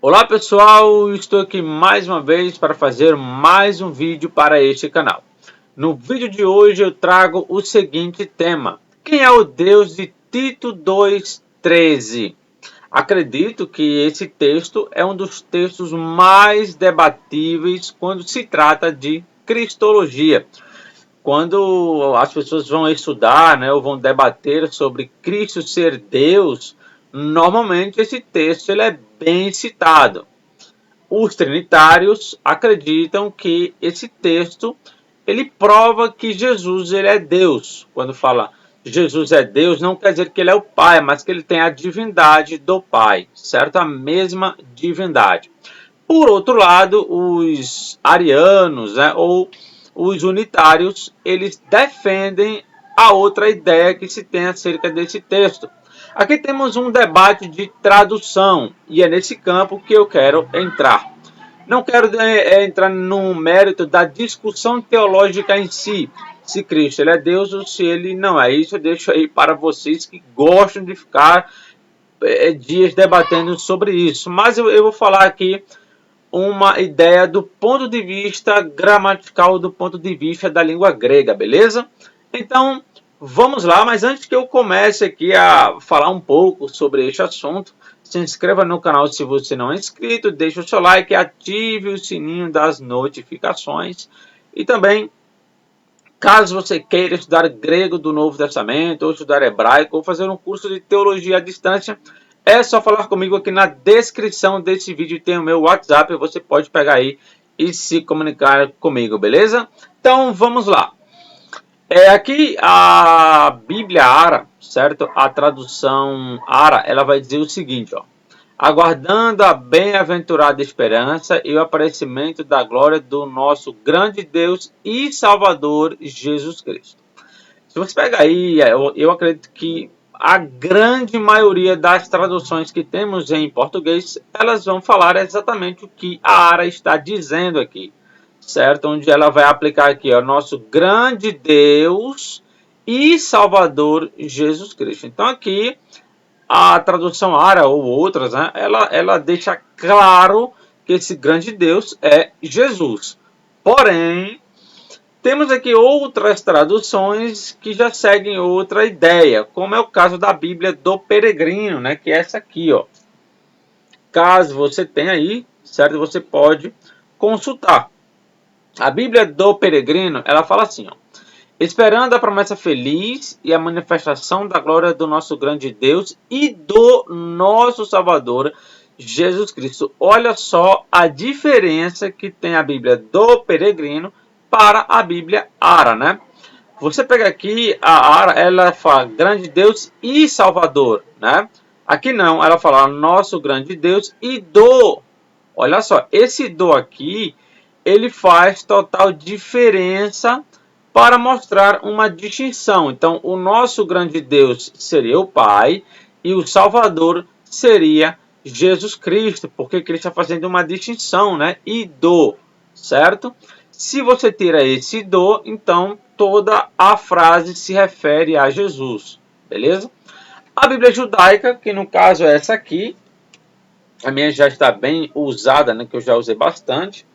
Olá pessoal, estou aqui mais uma vez para fazer mais um vídeo para este canal. No vídeo de hoje eu trago o seguinte tema: quem é o Deus de Tito 2,13? Acredito que esse texto é um dos textos mais debatíveis quando se trata de cristologia. Quando as pessoas vão estudar, né, ou vão debater sobre Cristo ser Deus, normalmente esse texto ele é bem citado. Os trinitários acreditam que esse texto ele prova que Jesus ele é Deus. Quando fala Jesus é Deus, não quer dizer que ele é o Pai, mas que ele tem a divindade do Pai, certo? A mesma divindade. Por outro lado, os arianos, né, ou os unitários, eles defendem a outra ideia que se tem acerca desse texto. Aqui temos um debate de tradução, e é nesse campo que eu quero entrar. Não quero entrar no mérito da discussão teológica em si, se Cristo ele é Deus ou se ele não é. Isso eu deixo aí para vocês que gostam de ficar dias debatendo sobre isso. Mas eu vou falar aqui uma ideia do ponto de vista gramatical, do ponto de vista da língua grega, beleza? Então, vamos lá, mas antes que eu comece aqui a falar um pouco sobre este assunto, se inscreva no canal se você não é inscrito, deixe o seu like, ative o sininho das notificações e também, caso você queira estudar grego do Novo Testamento, ou estudar hebraico, ou fazer um curso de teologia à distância, é só falar comigo aqui na descrição desse vídeo, tem o meu WhatsApp, você pode pegar aí e se comunicar comigo, beleza? Então vamos lá. Aqui a Bíblia Ara, certo? A tradução Ara, ela vai dizer o seguinte, ó: aguardando a bem-aventurada esperança e o aparecimento da glória do nosso grande Deus e Salvador Jesus Cristo. Se você pegar aí, eu acredito que a grande maioria das traduções que temos em português, elas vão falar exatamente o que a Ara está dizendo aqui, certo? Onde ela vai aplicar aqui, ó, nosso grande Deus e Salvador Jesus Cristo. Então aqui a tradução Ara ou outras, né, ela deixa claro que esse grande Deus é Jesus. Porém, temos aqui outras traduções que já seguem outra ideia, como é o caso da Bíblia do Peregrino, né, que é essa aqui, ó. Caso você tenha aí, certo, você pode consultar. A Bíblia do Peregrino, ela fala assim, ó: esperando a promessa feliz e a manifestação da glória do nosso grande Deus e do nosso Salvador, Jesus Cristo. Olha só a diferença que tem a Bíblia do Peregrino para a Bíblia Ara, né? Você pega aqui a Ara, ela fala grande Deus e Salvador, né? Aqui não, ela fala nosso grande Deus e do. Olha só, esse do aqui, ele faz total diferença para mostrar uma distinção. Então, o nosso grande Deus seria o Pai e o Salvador seria Jesus Cristo, porque Cristo está fazendo uma distinção, né? E do, certo? Se você tira esse do, então toda a frase se refere a Jesus, beleza? A Bíblia judaica, que no caso é essa aqui, a minha já está bem usada, né, que eu já usei bastante.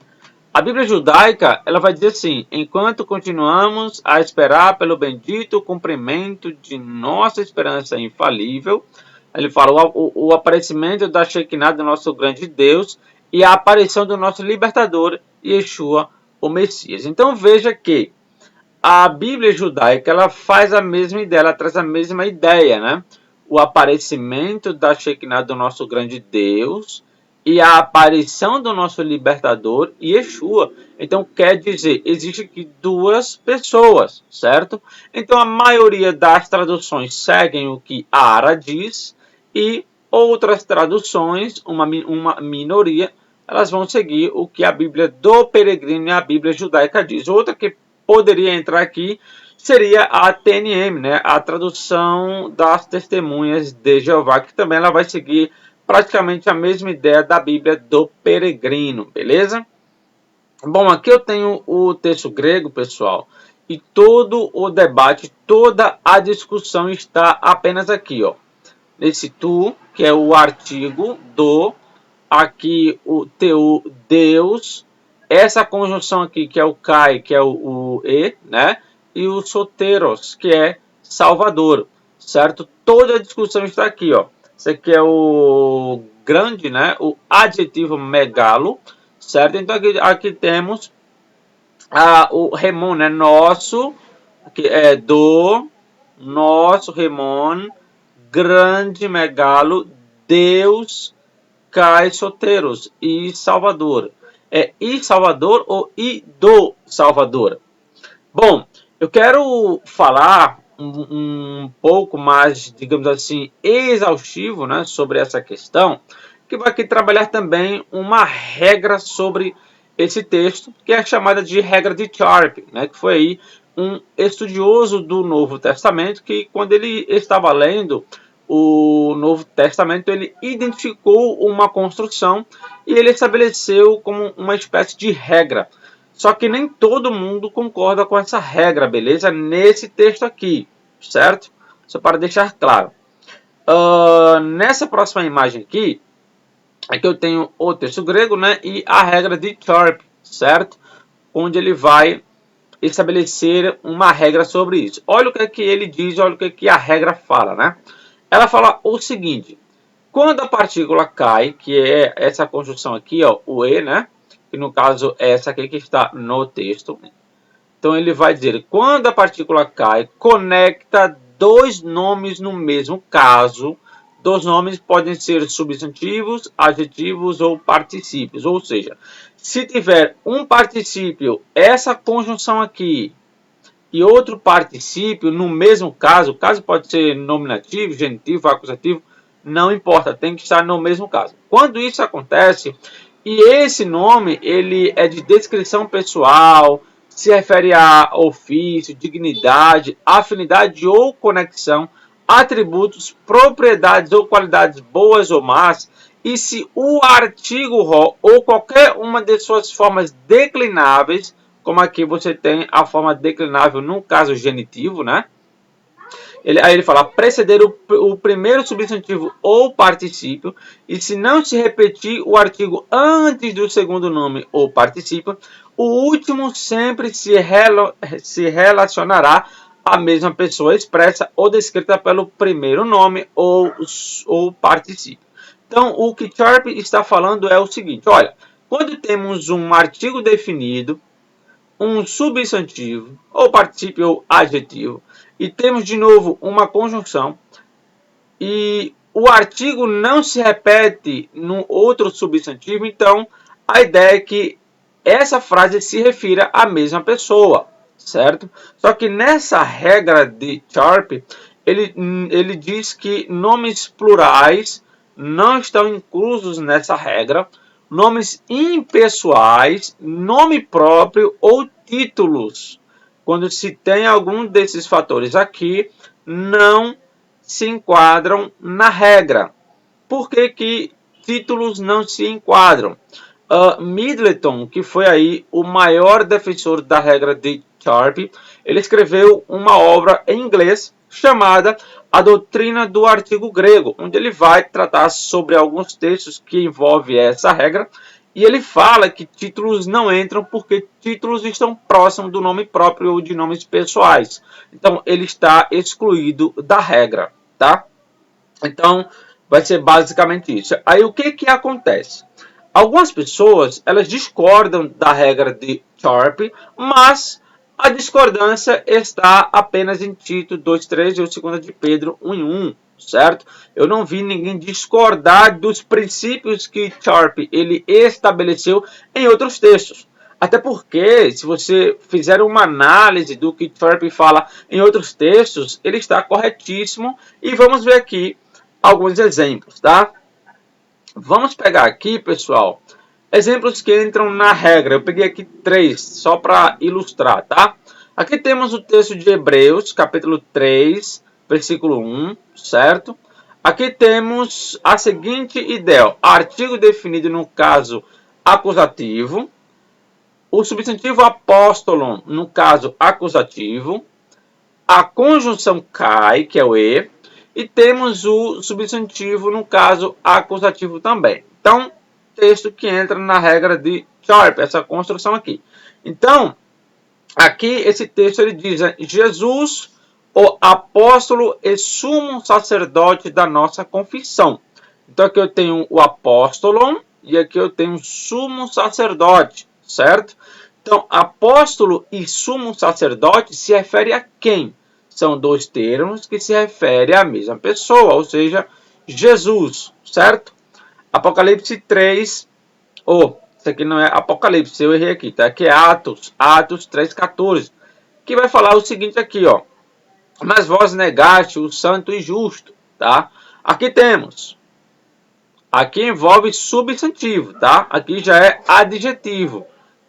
A Bíblia judaica, ela vai dizer assim: enquanto continuamos a esperar pelo bendito cumprimento de nossa esperança infalível, ele fala o aparecimento da Shekinah do nosso grande Deus e a aparição do nosso libertador, Yeshua, o Messias. Então veja que a Bíblia judaica, ela faz a mesma ideia, ela traz a mesma ideia, né? O aparecimento da Shekinah do nosso grande Deus e a aparição do nosso libertador, Yeshua. Então, quer dizer, existe aqui duas pessoas, certo? Então, a maioria das traduções seguem o que a Ara diz e outras traduções, uma minoria, elas vão seguir o que a Bíblia do Peregrino e a Bíblia judaica diz. Outra que poderia entrar aqui seria a TNM, né? A tradução das Testemunhas de Jeová, que também ela vai seguir praticamente a mesma ideia da Bíblia do Peregrino, beleza? Bom, aqui eu tenho o texto grego, pessoal, e todo o debate, toda a discussão está apenas aqui, ó. Nesse tu, que é o artigo do, aqui o teu Deus, essa conjunção aqui que é o kai, que é o e, né? E o soteros, que é Salvador, certo? Toda a discussão está aqui, ó. Esse aqui é o grande, né? O adjetivo megalo, certo? Então aqui temos o remon, né? Nosso, que é do, nosso remon, grande megalo, Deus, Kai Soteros e Salvador. É e Salvador ou e do Salvador? Bom, eu quero falar um pouco mais, digamos assim, exaustivo, né, sobre essa questão, que vai aqui trabalhar também uma regra sobre esse texto, que é chamada de regra de Sharp, né, que foi aí um estudioso do Novo Testamento que, quando ele estava lendo o Novo Testamento, ele identificou uma construção e ele estabeleceu como uma espécie de regra. Só que nem todo mundo concorda com essa regra, beleza? Nesse texto aqui, certo? Só para deixar claro. Nessa próxima imagem aqui, aqui eu tenho o texto grego, né? E a regra de Sharp, certo? Onde ele vai estabelecer uma regra sobre isso. Olha o que é que ele diz, olha o que é que a regra fala, né? Ela fala o seguinte: quando a partícula cai, que é essa conjunção aqui, ó, o e, né? Que no caso é essa aqui que está no texto. Então ele vai dizer, quando a partícula cai, conecta dois nomes no mesmo caso. Dois nomes podem ser substantivos, adjetivos ou particípios. Ou seja, se tiver um particípio, essa conjunção aqui, e outro particípio no mesmo caso, o caso pode ser nominativo, genitivo, acusativo, não importa, tem que estar no mesmo caso. Quando isso acontece, e esse nome ele é de descrição pessoal, se refere a ofício, dignidade, afinidade ou conexão, atributos, propriedades ou qualidades boas ou más, e se o artigo ou qualquer uma de suas formas declináveis, como aqui você tem a forma declinável no caso genitivo, né? Aí ele fala preceder o primeiro substantivo ou particípio, e se não se repetir o artigo antes do segundo nome ou particípio, o último sempre se relacionará à mesma pessoa expressa ou descrita pelo primeiro nome ou particípio. Então, o que Sharp está falando é o seguinte, olha, quando temos um artigo definido, um substantivo, ou particípio ou adjetivo, e temos de novo uma conjunção, e o artigo não se repete no outro substantivo, então a ideia é que essa frase se refira à mesma pessoa, certo? Só que nessa regra de Sharp, ele diz que nomes plurais não estão inclusos nessa regra, nomes impessoais, nome próprio ou títulos. Quando se tem algum desses fatores aqui, não se enquadram na regra. Por que que títulos não se enquadram? Middleton, que foi aí o maior defensor da regra de Sharp, ele escreveu uma obra em inglês chamada A Doutrina do Artigo Grego, onde ele vai tratar sobre alguns textos que envolvem essa regra, e ele fala que títulos não entram porque títulos estão próximos do nome próprio ou de nomes pessoais. Então, ele está excluído da regra, tá? Então, vai ser basicamente isso. Aí, o que acontece? Algumas pessoas, elas discordam da regra de Sharp, mas a discordância está apenas em Tito 2,3 e o 2 de Pedro 1,1, certo? Eu não vi ninguém discordar dos princípios que Sharp ele estabeleceu em outros textos. Até porque, se você fizer uma análise do que Sharp fala em outros textos, ele está corretíssimo. E vamos ver aqui alguns exemplos, tá? Vamos pegar aqui, pessoal, exemplos que entram na regra. Eu peguei aqui 3, só para ilustrar, tá? Aqui temos o texto de Hebreus, capítulo 3, versículo 1, certo? Aqui temos a seguinte ideia. Artigo definido no caso acusativo. O substantivo apóstolo, no caso acusativo. A conjunção cai, que é o e temos o substantivo no caso acusativo também. Então, texto que entra na regra de Sharp, essa construção aqui. Então, aqui esse texto ele diz, Jesus, o apóstolo e sumo sacerdote da nossa confissão. Então aqui eu tenho o apóstolo e aqui eu tenho o sumo sacerdote, certo? Então, apóstolo e sumo sacerdote se refere a quem? São dois termos que se referem à mesma pessoa, ou seja, Jesus, certo? Apocalipse 3, isso aqui não é Apocalipse, eu errei aqui, tá? Aqui é Atos 3,14, que vai falar o seguinte aqui, ó. Mas vós negaste o santo e justo, tá? Aqui temos, aqui envolve substantivo, tá? Aqui já é adjetivo.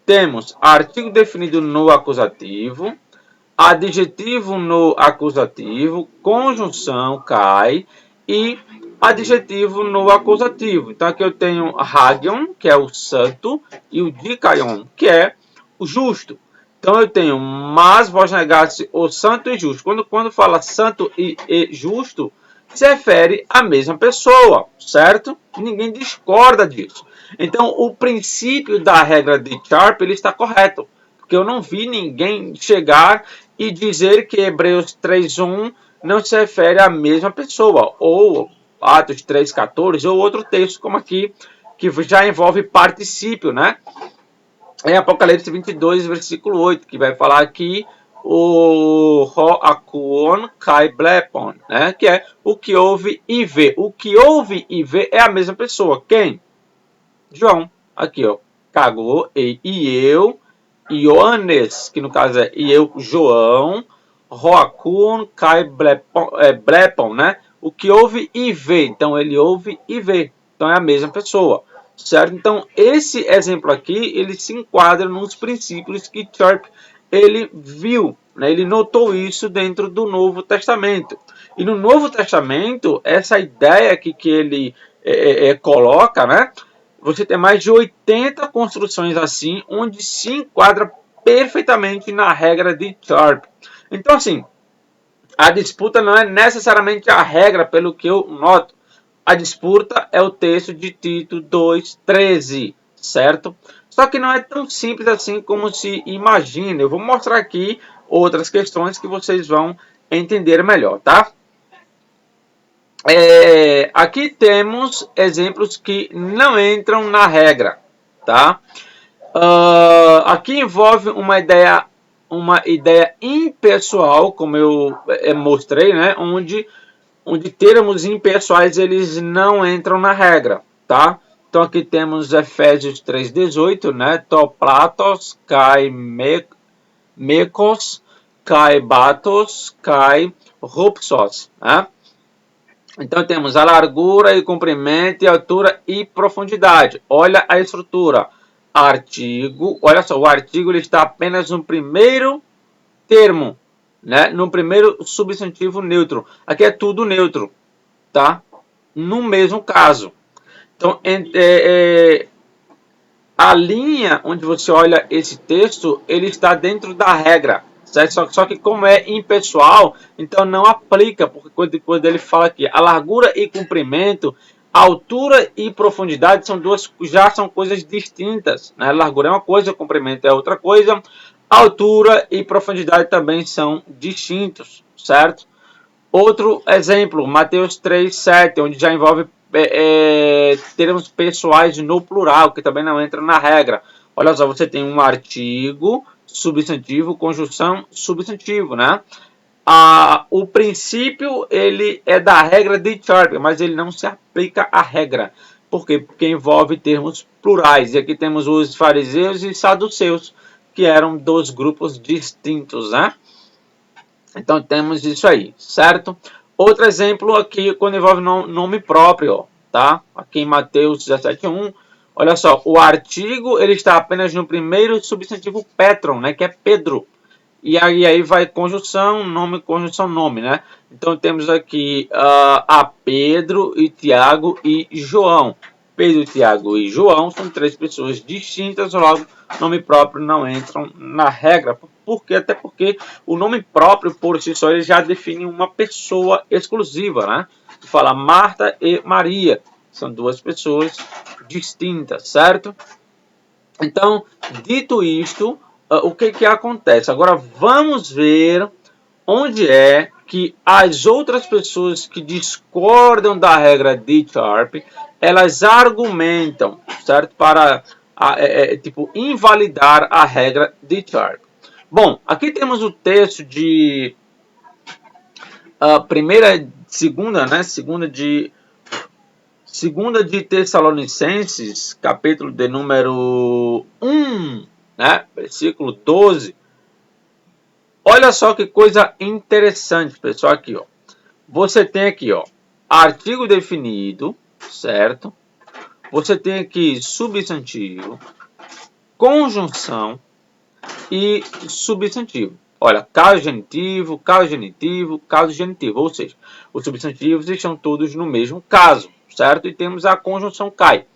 Temos artigo definido no acusativo, adjetivo no acusativo, conjunção cai e adjetivo no acusativo. Então aqui eu tenho hagion, que é o santo, e o dikaion, que é o justo. Então eu tenho, mas vós negaste o santo e justo. Quando fala santo e justo, se refere à mesma pessoa, certo? Ninguém discorda disso. Então o princípio da regra de Sharp ele está correto, porque eu não vi ninguém chegar e dizer que Hebreus 3:1 não se refere à mesma pessoa, ou Atos 3:14, ou outro texto como aqui, que já envolve particípio, né? Em Apocalipse 22, versículo 8, que vai falar aqui o Ho-Akuon Kai Blepon, né? Que é o que ouve e vê. O que ouve e vê é a mesma pessoa. Quem? João. Aqui, ó. Cagou e eu, Ioannes, que no caso é e eu, João, Ho-Akuon Kai Blepon, né? O que ouve e vê. Então, ele ouve e vê. Então, é a mesma pessoa. Certo? Então, esse exemplo aqui, ele se enquadra nos princípios que Sharp ele viu, né? Ele notou isso dentro do Novo Testamento. E no Novo Testamento, essa ideia aqui que ele coloca, né? Você tem mais de 80 construções assim, onde se enquadra perfeitamente na regra de Sharp. Então, assim, a disputa não é necessariamente a regra, pelo que eu noto. A disputa é o texto de Tito 2,13, certo? Só que não é tão simples assim como se imagina. Eu vou mostrar aqui outras questões que vocês vão entender melhor, tá? Aqui temos exemplos que não entram na regra, tá? Aqui envolve uma ideia impessoal, como eu mostrei, né? Onde termos impessoais eles não entram na regra, tá? Então aqui temos Efésios 3:18, né? To platos kai mekos kai batos kai rupsos, né? Então temos a largura e comprimento, e altura e profundidade. Olha a estrutura. Artigo, olha só, o artigo ele está apenas no primeiro termo, né? No primeiro substantivo neutro. Aqui é tudo neutro, tá? No mesmo caso. Então, a linha onde você olha esse texto, ele está dentro da regra, certo? Só que como é impessoal, então não aplica, porque quando ele fala aqui, a largura e comprimento, altura e profundidade já são coisas distintas, né? Largura é uma coisa, comprimento é outra coisa, altura e profundidade também são distintos, certo? Outro exemplo, Mateus 3:7, onde já envolve termos pessoais no plural, que também não entra na regra. Olha só, você tem um artigo, substantivo, conjunção, substantivo, né? O princípio ele é da regra de Sharp, mas ele não se aplica à regra. Por quê? Porque envolve termos plurais. E aqui temos os fariseus e saduceus, que eram dois grupos distintos, né? Então temos isso aí, certo? Outro exemplo aqui, quando envolve nome próprio, tá? Aqui em Mateus 17:1, olha só, o artigo ele está apenas no primeiro substantivo Petron, né? Que é Pedro. E aí vai conjunção, nome, né? Então temos aqui a Pedro e Tiago e João. Pedro, Tiago e João são três pessoas distintas, logo nome próprio não entram na regra. Até porque o nome próprio por si só ele já define uma pessoa exclusiva, né? Fala Marta e Maria, são duas pessoas distintas, certo? Então, dito isto, o que acontece? Agora vamos ver onde é que as outras pessoas que discordam da regra D Sharp, elas argumentam, certo? Para tipo, invalidar a regra D Sharp. Bom, aqui temos o texto de Segunda de Tessalonicenses, capítulo de número 1, né? Versículo 12. Olha só que coisa interessante, pessoal, aqui, ó. Você tem aqui, ó, artigo definido, certo? Você tem aqui substantivo, conjunção e substantivo. Olha, caso genitivo, caso genitivo, caso genitivo. Ou seja, os substantivos estão todos no mesmo caso, certo? E temos a conjunção cai.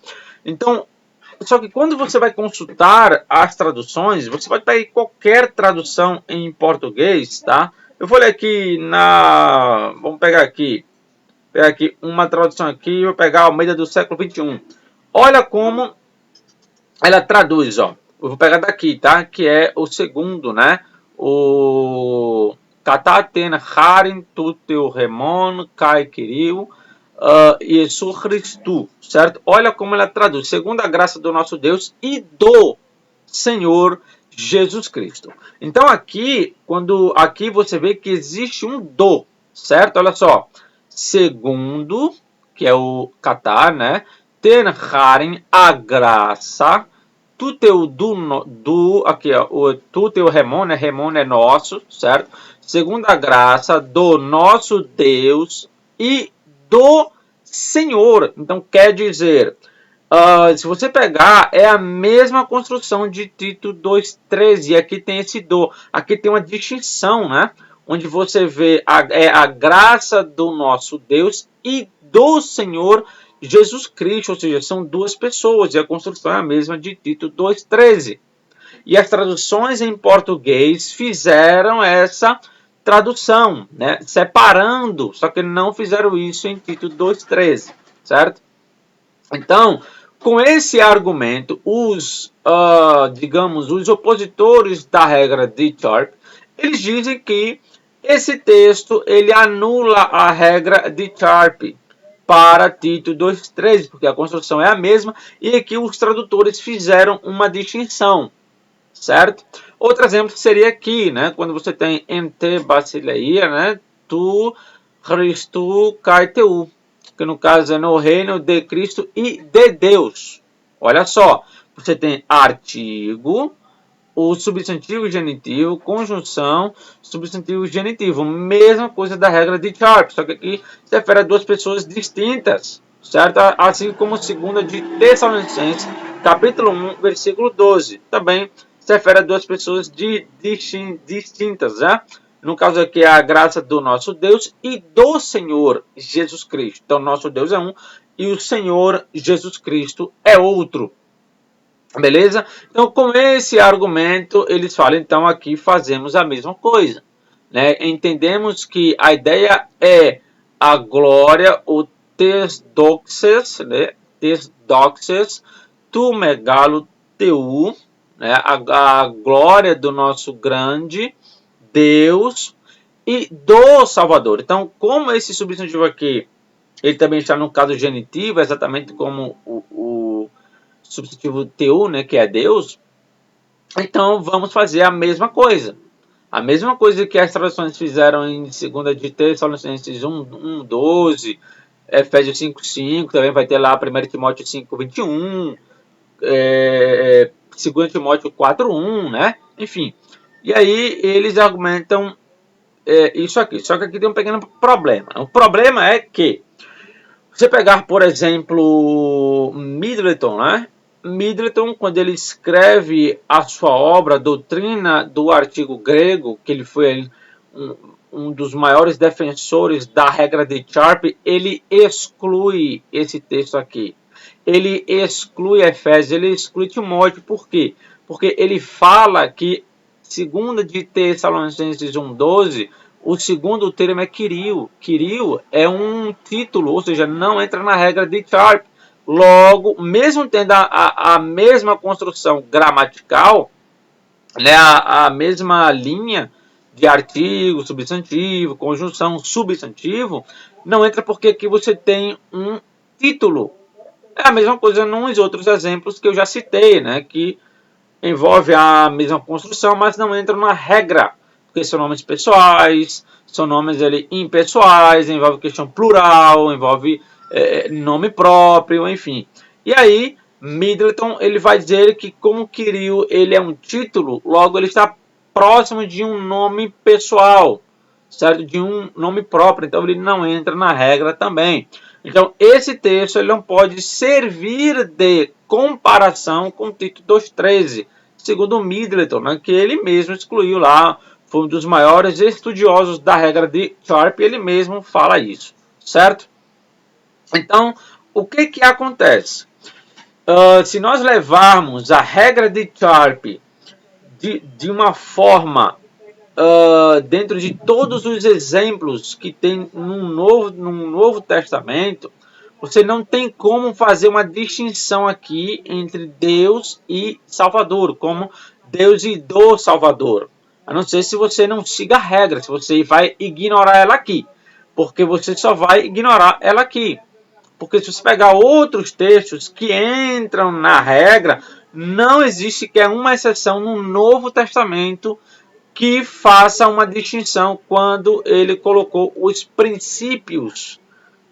Então, só que quando você vai consultar as traduções, você pode pegar qualquer tradução em português, tá? Eu vou ler aqui na... Vamos pegar aqui uma tradução aqui, vou pegar a Almeida do século XXI. Olha como ela traduz, ó. Eu vou pegar daqui, tá? Que é o segundo, né? O Kataten Harin Tuteu Remon Kai Kiriu Jesus Cristo, certo? Olha como ela traduz, segundo a graça do nosso Deus e do Senhor Jesus Cristo. Então aqui, aqui você vê que existe um do, certo? Olha só, segundo, que é o Catar, né? Tenharem a graça, tu teu aqui ó, o tu teu remon, né? Remon é nosso, certo? Segundo a graça do nosso Deus e do Senhor. Então quer dizer, se você pegar, é a mesma construção de Tito 2,13. E aqui tem esse do. Aqui tem uma distinção, né? Onde você vê a graça do nosso Deus e do Senhor Jesus Cristo. Ou seja, são duas pessoas. E a construção é a mesma de Tito 2,13. E as traduções em português fizeram essa tradução, né? Separando, só que não fizeram isso em Tito 2,13, certo? Então, com esse argumento, digamos, os opositores da regra de Sharp, eles dizem que esse texto ele anula a regra de Sharp para Tito 2,13, porque a construção é a mesma e aqui os tradutores fizeram uma distinção, certo? Outro exemplo seria aqui, né? Quando você tem ente basileia, né? Tu Christu caeteu, que no caso é no reino de Cristo e de Deus. Olha só, você tem artigo, o substantivo genitivo, conjunção, substantivo genitivo. Mesma coisa da regra de Sharp, só que aqui se refere a duas pessoas distintas, certo? Assim como segunda de Tessalonicenses, capítulo 1, versículo 12. Também se refere a duas pessoas distintas, né? No caso aqui é a graça do nosso Deus e do Senhor Jesus Cristo. Então, nosso Deus é um e o Senhor Jesus Cristo é outro. Beleza? Então, com esse argumento, eles falam, então, aqui fazemos a mesma coisa. Né? Entendemos que a ideia é a glória, o tesdoxes, né? Tesdoxes, tu megalo teu, né? A glória do nosso grande Deus e do Salvador. Então, como esse substantivo aqui, ele também está no caso genitivo, exatamente como o substantivo teu, né, que é Deus, então vamos fazer a mesma coisa. A mesma coisa que as traduções fizeram em 2 de Tessalonicenses 1:12, Efésios 5:5, também vai ter lá 1 Timóteo 5:21, 2 Timóteo 4:1, né? Enfim. E aí eles argumentam isso aqui. Só que aqui tem um pequeno problema. O problema é que você pegar, por exemplo, Middleton, né? Middleton, quando ele escreve a sua obra Doutrina do Artigo Grego, que ele foi um dos maiores defensores da regra de Sharp, ele exclui esse texto aqui. Ele exclui Efésios, ele exclui Timóteo. Por quê? Porque ele fala que, segundo de Tessalonicenses 1:12, o segundo termo é Kyriou. Kyriou é um título, ou seja, não entra na regra de Sharp. Logo, mesmo tendo a mesma construção gramatical, né, a mesma linha de artigo, substantivo, conjunção, substantivo, não entra porque aqui você tem um título. É a mesma coisa nos outros exemplos que eu já citei, né, que envolve a mesma construção, mas não entram na regra, porque são nomes pessoais, são nomes impessoais, envolve questão plural, envolve nome próprio, enfim. E aí, Middleton ele vai dizer que como Quiril ele é um título, logo ele está próximo de um nome pessoal, certo? De um nome próprio, então ele não entra na regra também. Então, esse texto ele não pode servir de comparação com Tito 2,13, segundo Middleton, né, que ele mesmo excluiu lá, foi um dos maiores estudiosos da regra de Sharpe, ele mesmo fala isso, certo? Então, o que que acontece? Se nós levarmos a regra de Sharpe de uma forma dentro de todos os exemplos que tem num Novo Testamento, você não tem como fazer uma distinção aqui entre Deus e Salvador, como Deus e do Salvador. A não ser se você não siga a regra, se você vai ignorar ela aqui. Porque você só vai ignorar ela aqui. Porque se você pegar outros textos que entram na regra, não existe sequer uma exceção no Novo Testamento que faça uma distinção quando ele colocou os princípios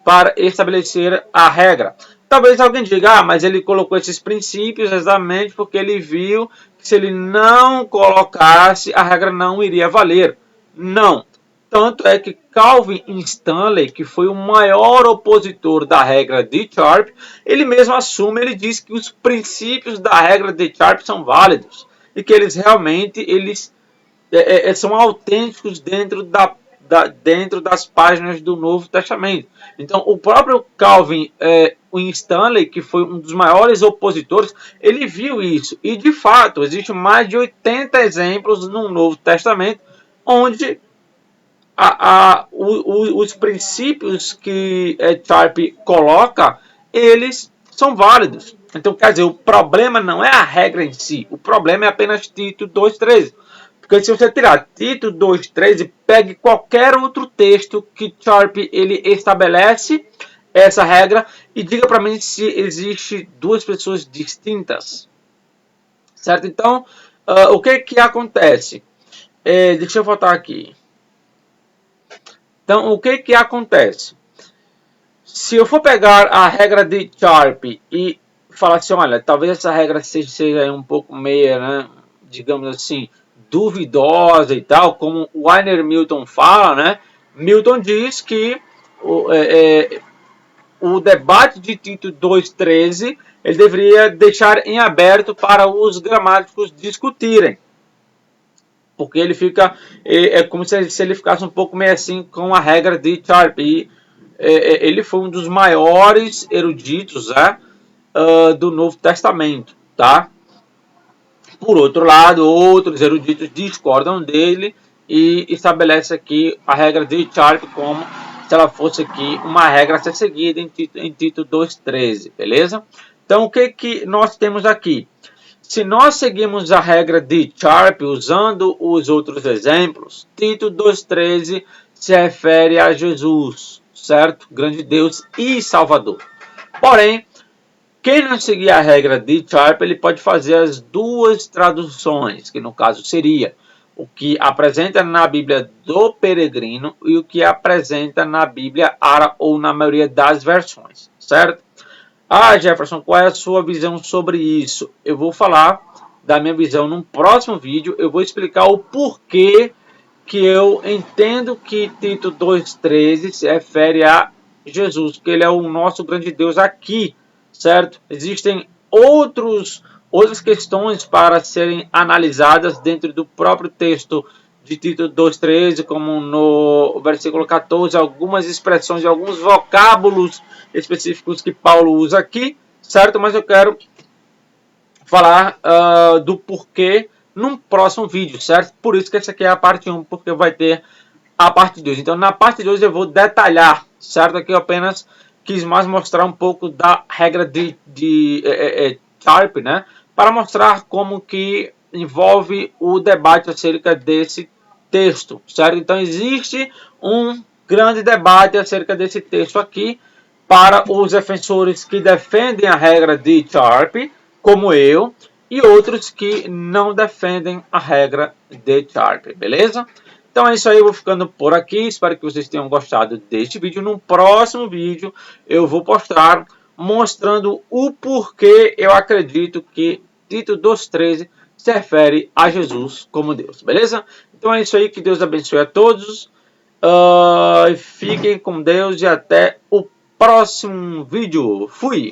para estabelecer a regra. Talvez alguém diga, mas ele colocou esses princípios exatamente porque ele viu que se ele não colocasse, a regra não iria valer. Não. Tanto é que Calvin Stanley, que foi o maior opositor da regra de Sharpe, ele mesmo assume, ele diz que os princípios da regra de Sharpe são válidos e que eles realmente são autênticos dentro das páginas do Novo Testamento. Então, o próprio Calvin Stanley, que foi um dos maiores opositores, ele viu isso. E, de fato, existem mais de 80 exemplos no Novo Testamento onde os princípios que Sharpe coloca, eles são válidos. Então, quer dizer, o problema não é a regra em si, o problema é apenas Tito 2,13. Porque se você tirar Tito 2,13, pegue qualquer outro texto que Sharpe ele estabelece essa regra e diga para mim se existe duas pessoas distintas. Certo? Então, o que acontece? Deixa eu voltar aqui. Então, o que acontece? Se eu for pegar a regra de Sharpe e falar assim, olha, talvez essa regra seja um pouco meia, né, digamos assim, duvidosa e tal, como o Winer Milton fala, né? Milton diz que o debate de Tito 2,13 ele deveria deixar em aberto para os gramáticos discutirem. Porque ele fica, como se ele ficasse um pouco meio assim com a regra de Sharpe. E ele foi um dos maiores eruditos do Novo Testamento, tá? Por outro lado, outros eruditos discordam dele e estabelece aqui a regra de Sharpe como se ela fosse aqui uma regra a ser seguida em Tito 2,13, beleza? Então, o que nós temos aqui? Se nós seguimos a regra de Sharpe usando os outros exemplos, Tito 2,13 se refere a Jesus, certo? Grande Deus e Salvador. Porém, quem não seguir a regra de Sharpe, ele pode fazer as duas traduções, que no caso seria o que apresenta na Bíblia do Peregrino e o que apresenta na Bíblia Ara ou na maioria das versões, certo? Jefferson, qual é a sua visão sobre isso? Eu vou falar da minha visão num próximo vídeo. Eu vou explicar o porquê que eu entendo que Tito 2,13 se refere a Jesus, que ele é o nosso grande Deus aqui, certo? Existem outras questões para serem analisadas dentro do próprio texto de Tito 2,13, como no versículo 14, algumas expressões e alguns vocábulos específicos que Paulo usa aqui, certo? Mas eu quero falar do porquê num próximo vídeo, certo? Por isso que essa aqui é a parte 1, porque vai ter a parte 2. Então, na parte 2 eu vou detalhar, certo? Aqui eu apenas quis mais mostrar um pouco da regra de Sharpe, né? Para mostrar como que envolve o debate acerca desse texto, certo? Então existe um grande debate acerca desse texto aqui para os defensores que defendem a regra de Sharpe, como eu, e outros que não defendem a regra de Sharpe, beleza? Então é isso aí, eu vou ficando por aqui, espero que vocês tenham gostado deste vídeo. No próximo vídeo eu vou postar mostrando o porquê eu acredito que Tito 2,13 se refere a Jesus como Deus, beleza? Então é isso aí, que Deus abençoe a todos, fiquem com Deus e até o próximo vídeo. Fui!